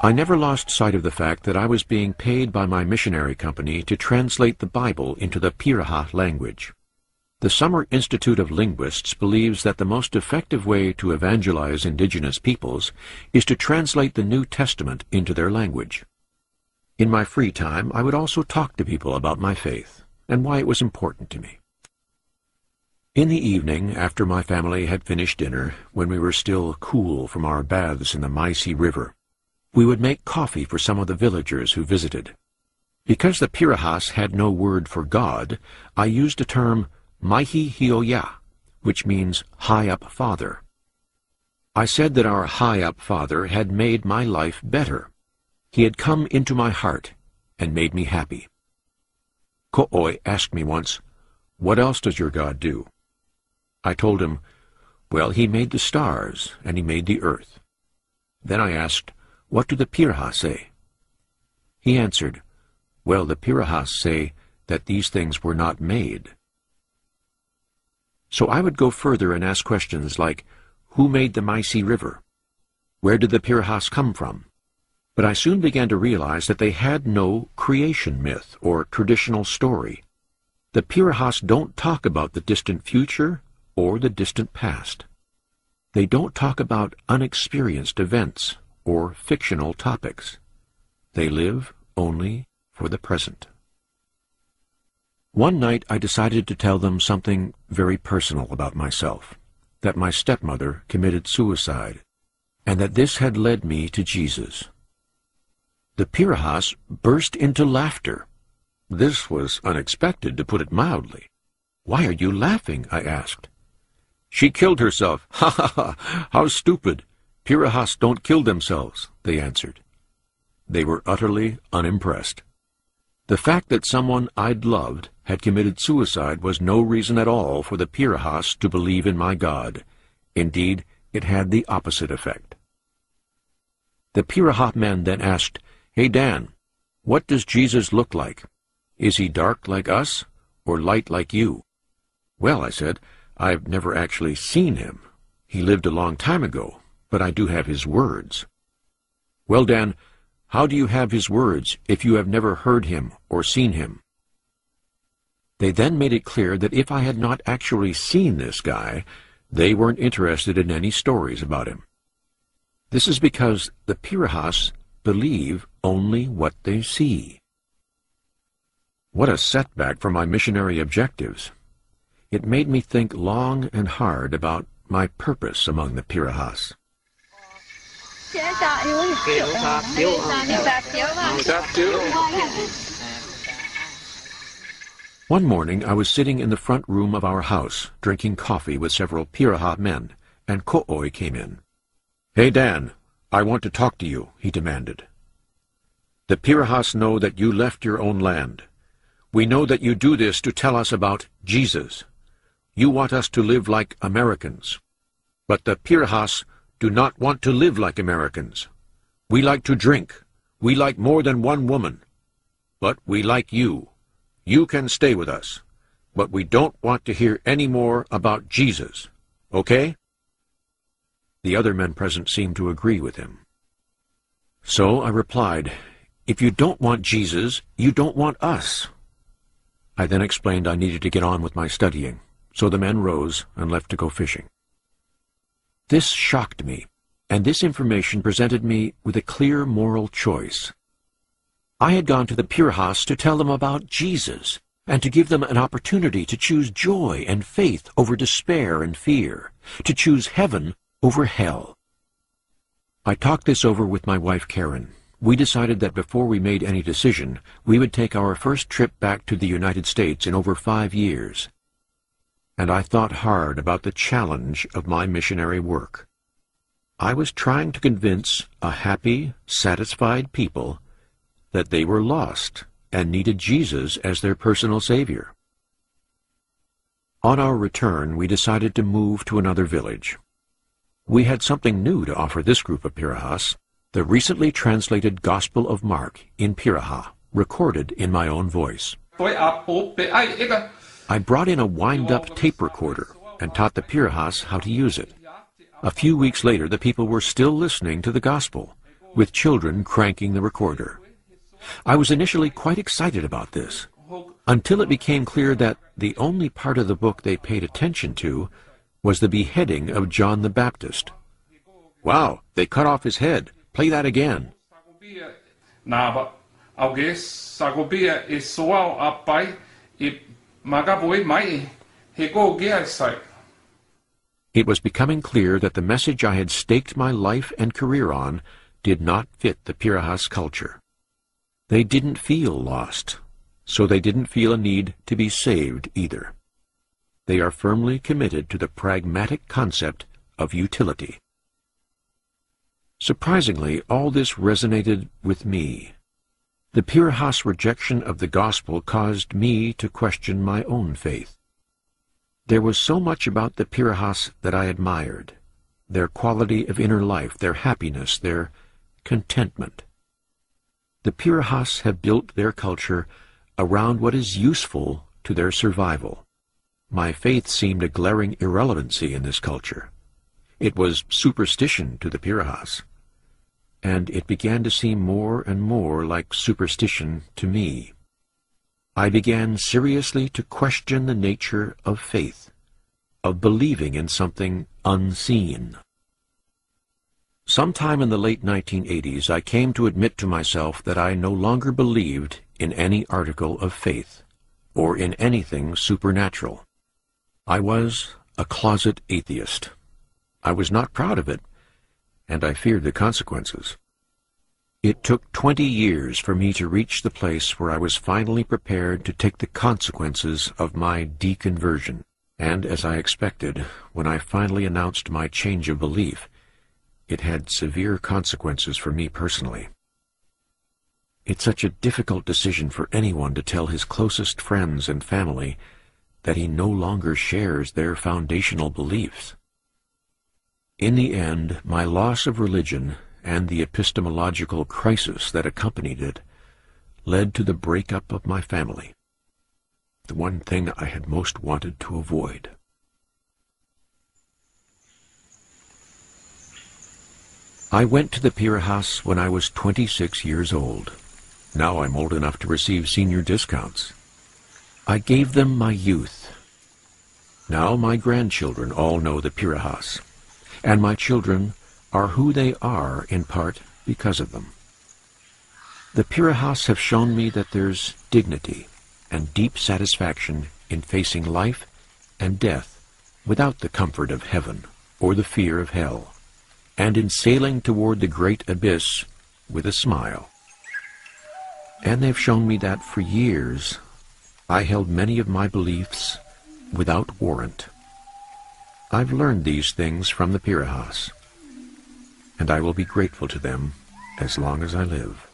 I never lost sight of the fact that I was being paid by my missionary company to translate the Bible into the Piraha language. The Summer Institute of Linguists believes that the most effective way to evangelize indigenous peoples is to translate the New Testament into their language. In my free time, I would also talk to people about my faith and why it was important to me. In the evening, after my family had finished dinner, when we were still cool from our baths in the Maisi River, we would make coffee for some of the villagers who visited. Because the Pirahas had no word for God, I used the term Maihi Hioya, which means high-up father. I said that our high-up father had made my life better. He had come into my heart and made me happy. Ko'oi asked me once, "What else does your God do?" I told him, "Well, he made the stars and he made the earth." Then I asked, "What do the Pirahas say?" He answered, "Well, the Pirahas say that these things were not made." So I would go further and ask questions like, who made the Maisi River? Where did the Pirahas come from? But I soon began to realize that they had no creation myth or traditional story. The Pirahas don't talk about the distant future or the distant past. They don't talk about unexperienced events or fictional topics. They live only for the present. One night I decided to tell them something very personal about myself, that my stepmother committed suicide, and that this had led me to Jesus. The Pirahas burst into laughter. This was unexpected, to put it mildly. "Why are you laughing?" I asked. "She killed herself. Ha ha ha! How stupid! Pirahas don't kill themselves," they answered. They were utterly unimpressed. The fact that someone I'd loved had committed suicide was no reason at all for the Pirahas to believe in my God. Indeed, it had the opposite effect. The Piraha men then asked, "Hey Dan, what does Jesus look like? Is he dark like us, or light like you?" "Well," I said, "I've never actually seen him. He lived a long time ago, but I do have his words." "Well, Dan, how do you have his words if you have never heard him or seen him?" They then made it clear that if I had not actually seen this guy, they weren't interested in any stories about him. This is because the Pirahas believe only what they see. What a setback for my missionary objectives. It made me think long and hard about my purpose among the Pirahas. One morning I was sitting in the front room of our house, drinking coffee with several Piraha men, and Ko'oi came in. "Hey Dan, I want to talk to you," he demanded. "The Pirahas know that you left your own land. We know that you do this to tell us about Jesus. You want us to live like Americans. But the Pirahas do not want to live like Americans. We like to drink. We like more than one woman. But we like you. You can stay with us. But we don't want to hear any more about Jesus. Okay?" The other men present seemed to agree with him. So I replied, "If you don't want Jesus, you don't want us." I then explained I needed to get on with my studying, so the men rose and left to go fishing. This shocked me, and this information presented me with a clear moral choice. I had gone to the Pirahas to tell them about Jesus, and to give them an opportunity to choose joy and faith over despair and fear, to choose heaven over hell. I talked this over with my wife Karen. We decided that before we made any decision, we would take our first trip back to the United States in over 5 years. And I thought hard about the challenge of my missionary work. I was trying to convince a happy, satisfied people that they were lost and needed Jesus as their personal Savior. On our return, we decided to move to another village. We had something new to offer this group of Pirahas, the recently translated Gospel of Mark in Piraha, recorded in my own voice. I brought in a wind-up tape recorder, and taught the Pirahas how to use it. A few weeks later, the people were still listening to the gospel, with children cranking the recorder. I was initially quite excited about this, until it became clear that the only part of the book they paid attention to was the beheading of John the Baptist. "Wow, they cut off his head. Play that again." It was becoming clear that the message I had staked my life and career on did not fit the Pirahas culture. They didn't feel lost, so they didn't feel a need to be saved either. They are firmly committed to the pragmatic concept of utility. Surprisingly, all this resonated with me. The Pirahas' rejection of the gospel caused me to question my own faith. There was so much about the Pirahas that I admired: their quality of inner life, their happiness, their contentment. The Pirahas have built their culture around what is useful to their survival. My faith seemed a glaring irrelevancy in this culture. It was superstition to the Pirahas, and it began to seem more and more like superstition to me. I began seriously to question the nature of faith, of believing in something unseen. Sometime in the late 1980s, I came to admit to myself that I no longer believed in any article of faith, or in anything supernatural. I was a closet atheist. I was not proud of it, and I feared the consequences. It took 20 years for me to reach the place where I was finally prepared to take the consequences of my deconversion, and as I expected, when I finally announced my change of belief, it had severe consequences for me personally. It's such a difficult decision for anyone to tell his closest friends and family that he no longer shares their foundational beliefs. In the end, my loss of religion and the epistemological crisis that accompanied it led to the breakup of my family, the one thing I had most wanted to avoid. I went to the Pirahas when I was 26 years old. Now I'm old enough to receive senior discounts. I gave them my youth. Now my grandchildren all know the Pirahas, and my children are who they are in part because of them. The Pirahas have shown me that there's dignity and deep satisfaction in facing life and death without the comfort of heaven or the fear of hell, and in sailing toward the great abyss with a smile. And they've shown me that for years I held many of my beliefs without warrant. I've learned these things from the Pirahas, and I will be grateful to them as long as I live.